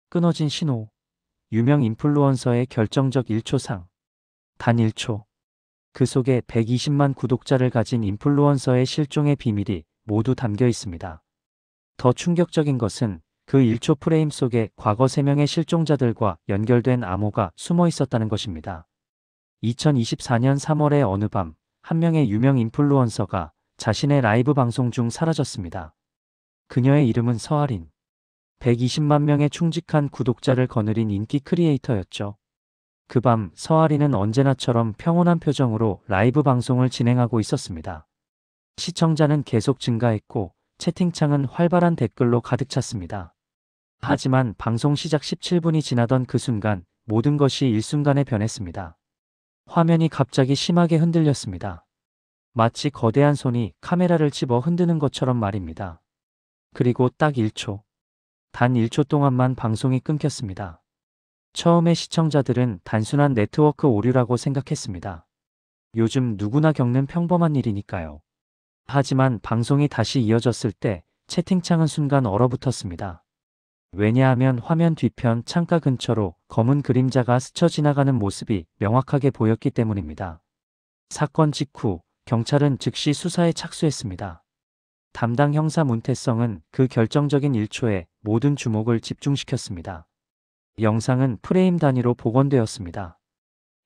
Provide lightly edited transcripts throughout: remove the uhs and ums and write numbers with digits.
끊어진 신호. 유명 인플루언서의 결정적 1초상. 단 1초. 그 속에 120만 구독자를 가진 인플루언서의 실종의 비밀이 모두 담겨 있습니다. 더 충격적인 것은 그 1초 프레임 속에 과거 3명의 실종자들과 연결된 암호가 숨어 있었다는 것입니다. 2024년 3월의 어느 밤, 한 명의 유명 인플루언서가 자신의 라이브 방송 중 사라졌습니다. 그녀의 이름은 서아린. 120만 명의 충직한 구독자를 거느린 인기 크리에이터였죠. 그 밤 서아린은 언제나처럼 평온한 표정으로 라이브 방송을 진행하고 있었습니다. 시청자는 계속 증가했고 채팅창은 활발한 댓글로 가득 찼습니다. 하지만 방송 시작 17분이 지나던 그 순간 모든 것이 일순간에 변했습니다. 화면이 갑자기 심하게 흔들렸습니다. 마치 거대한 손이 카메라를 집어 흔드는 것처럼 말입니다. 그리고 딱 1초. 단 1초 동안만 방송이 끊겼습니다. 처음에 시청자들은 단순한 네트워크 오류라고 생각했습니다. 요즘 누구나 겪는 평범한 일이니까요. 하지만 방송이 다시 이어졌을 때 채팅창은 순간 얼어붙었습니다. 왜냐하면 화면 뒤편 창가 근처로 검은 그림자가 스쳐 지나가는 모습이 명확하게 보였기 때문입니다. 사건 직후 경찰은 즉시 수사에 착수했습니다. 담당 형사 문태성은 그 결정적인 1초에 모든 주목을 집중시켰습니다. 영상은 프레임 단위로 복원되었습니다.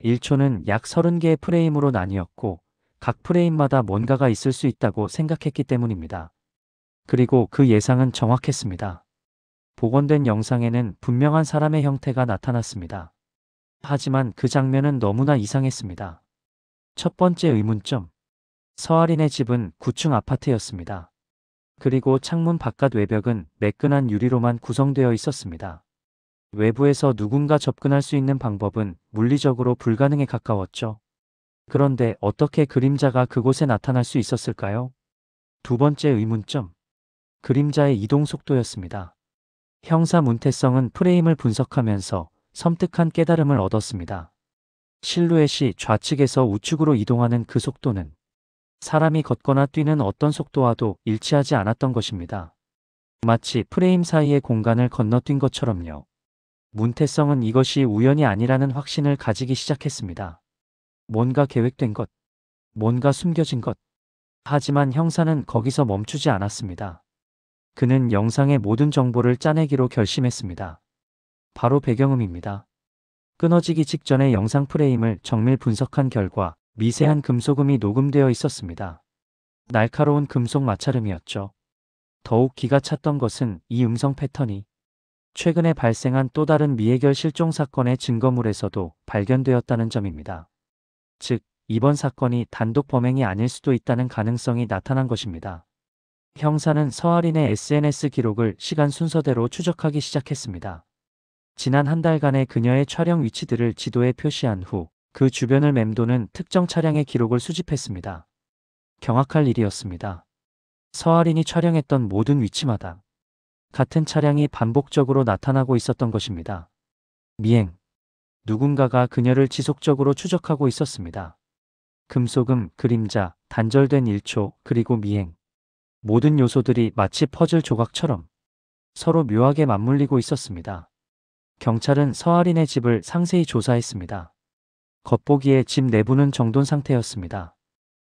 1초는 약 30개의 프레임으로 나뉘었고 각 프레임마다 뭔가가 있을 수 있다고 생각했기 때문입니다. 그리고 그 예상은 정확했습니다. 복원된 영상에는 분명한 사람의 형태가 나타났습니다. 하지만 그 장면은 너무나 이상했습니다. 첫 번째 의문점. 서아린의 집은 9층 아파트였습니다. 그리고 창문 바깥 외벽은 매끈한 유리로만 구성되어 있었습니다. 외부에서 누군가 접근할 수 있는 방법은 물리적으로 불가능에 가까웠죠. 그런데 어떻게 그림자가 그곳에 나타날 수 있었을까요? 두 번째 의문점. 그림자의 이동 속도였습니다. 형사 문태성은 프레임을 분석하면서 섬뜩한 깨달음을 얻었습니다. 실루엣이 좌측에서 우측으로 이동하는 그 속도는 사람이 걷거나 뛰는 어떤 속도와도 일치하지 않았던 것입니다. 마치 프레임 사이의 공간을 건너뛴 것처럼요. 문태성은 이것이 우연이 아니라는 확신을 가지기 시작했습니다. 뭔가 계획된 것, 뭔가 숨겨진 것. 하지만 형사는 거기서 멈추지 않았습니다. 그는 영상의 모든 정보를 짜내기로 결심했습니다. 바로 배경음입니다. 끊어지기 직전의 영상 프레임을 정밀 분석한 결과 미세한 금속음이 녹음되어 있었습니다. 날카로운 금속 마찰음이었죠. 더욱 기가 찼던 것은 이 음성 패턴이 최근에 발생한 또 다른 미해결 실종 사건의 증거물에서도 발견되었다는 점입니다. 즉, 이번 사건이 단독 범행이 아닐 수도 있다는 가능성이 나타난 것입니다. 형사는 서아린의 SNS 기록을 시간 순서대로 추적하기 시작했습니다. 지난 한 달간의 그녀의 촬영 위치들을 지도에 표시한 후 그 주변을 맴도는 특정 차량의 기록을 수집했습니다. 경악할 일이었습니다. 서아린이 촬영했던 모든 위치마다 같은 차량이 반복적으로 나타나고 있었던 것입니다. 미행. 누군가가 그녀를 지속적으로 추적하고 있었습니다. 금속음, 그림자, 단절된 1초, 그리고 미행. 모든 요소들이 마치 퍼즐 조각처럼 서로 묘하게 맞물리고 있었습니다. 경찰은 서아린의 집을 상세히 조사했습니다. 겉보기에 집 내부는 정돈 상태였습니다.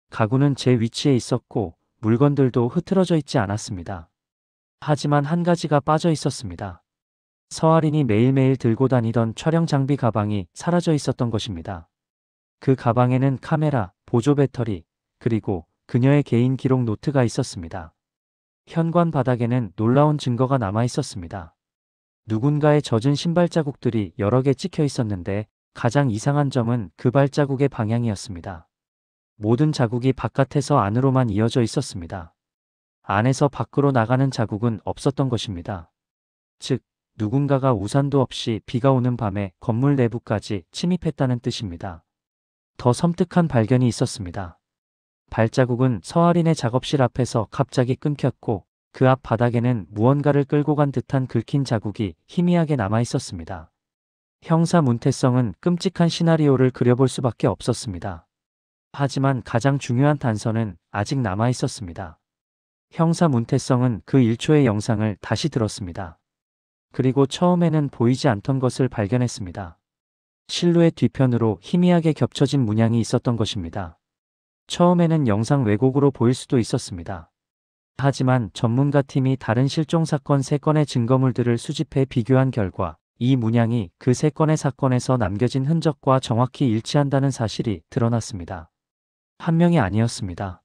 가구는 제 위치에 있었고 물건들도 흐트러져 있지 않았습니다. 하지만 한 가지가 빠져 있었습니다. 서아린이 매일매일 들고 다니던 촬영 장비 가방이 사라져 있었던 것입니다. 그 가방에는 카메라, 보조 배터리, 그리고 그녀의 개인 기록 노트가 있었습니다. 현관 바닥에는 놀라운 증거가 남아 있었습니다. 누군가의 젖은 신발 자국들이 여러 개 찍혀 있었는데 가장 이상한 점은 그 발자국의 방향이었습니다. 모든 자국이 바깥에서 안으로만 이어져 있었습니다. 안에서 밖으로 나가는 자국은 없었던 것입니다. 즉, 누군가가 우산도 없이 비가 오는 밤에 건물 내부까지 침입했다는 뜻입니다. 더 섬뜩한 발견이 있었습니다. 발자국은 서아린의 작업실 앞에서 갑자기 끊겼고 그 앞 바닥에는 무언가를 끌고 간 듯한 긁힌 자국이 희미하게 남아 있었습니다. 형사 문태성은 끔찍한 시나리오를 그려볼 수밖에 없었습니다. 하지만 가장 중요한 단서는 아직 남아 있었습니다. 형사 문태성은 그 1초의 영상을 다시 들었습니다. 그리고 처음에는 보이지 않던 것을 발견했습니다. 실루엣 뒤편으로 희미하게 겹쳐진 문양이 있었던 것입니다. 처음에는 영상 왜곡으로 보일 수도 있었습니다. 하지만 전문가 팀이 다른 실종 사건 3건의 증거물들을 수집해 비교한 결과 이 문양이 그 3건의 사건에서 남겨진 흔적과 정확히 일치한다는 사실이 드러났습니다. 한 명이 아니었습니다.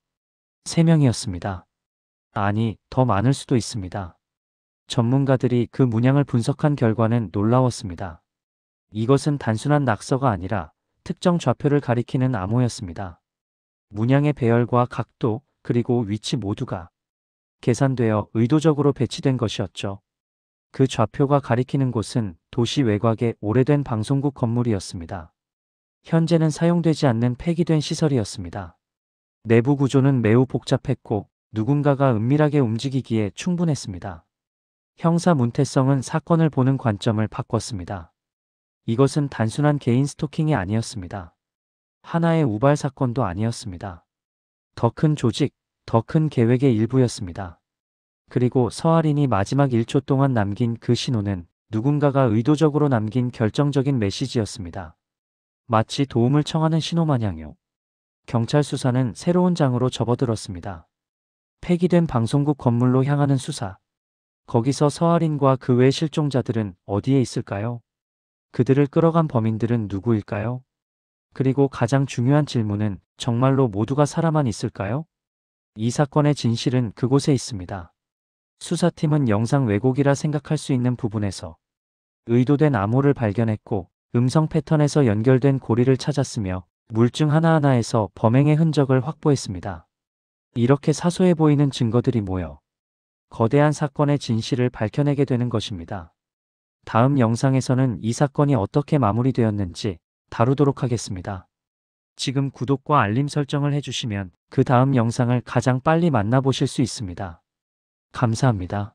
3명이었습니다. 아니, 더 많을 수도 있습니다. 전문가들이 그 문양을 분석한 결과는 놀라웠습니다. 이것은 단순한 낙서가 아니라 특정 좌표를 가리키는 암호였습니다. 문양의 배열과 각도, 그리고 위치 모두가 계산되어 의도적으로 배치된 것이었죠. 그 좌표가 가리키는 곳은 도시 외곽의 오래된 방송국 건물이었습니다. 현재는 사용되지 않는 폐기된 시설이었습니다. 내부 구조는 매우 복잡했고 누군가가 은밀하게 움직이기에 충분했습니다. 형사 문태성은 사건을 보는 관점을 바꿨습니다. 이것은 단순한 개인 스토킹이 아니었습니다. 하나의 우발 사건도 아니었습니다. 더 큰 조직, 더 큰 계획의 일부였습니다. 그리고 서아린이 마지막 1초 동안 남긴 그 신호는 누군가가 의도적으로 남긴 결정적인 메시지였습니다. 마치 도움을 청하는 신호 마냥요. 경찰 수사는 새로운 장으로 접어들었습니다. 폐기된 방송국 건물로 향하는 수사. 거기서 서아린과 그 외 실종자들은 어디에 있을까요? 그들을 끌어간 범인들은 누구일까요? 그리고 가장 중요한 질문은 정말로 모두가 살아만 있을까요? 이 사건의 진실은 그곳에 있습니다. 수사팀은 영상 왜곡이라 생각할 수 있는 부분에서 의도된 암호를 발견했고 음성 패턴에서 연결된 고리를 찾았으며 물증 하나하나에서 범행의 흔적을 확보했습니다. 이렇게 사소해 보이는 증거들이 모여 거대한 사건의 진실을 밝혀내게 되는 것입니다. 다음 영상에서는 이 사건이 어떻게 마무리되었는지 다루도록 하겠습니다. 지금 구독과 알림 설정을 해주시면 그 다음 영상을 가장 빨리 만나보실 수 있습니다. 감사합니다.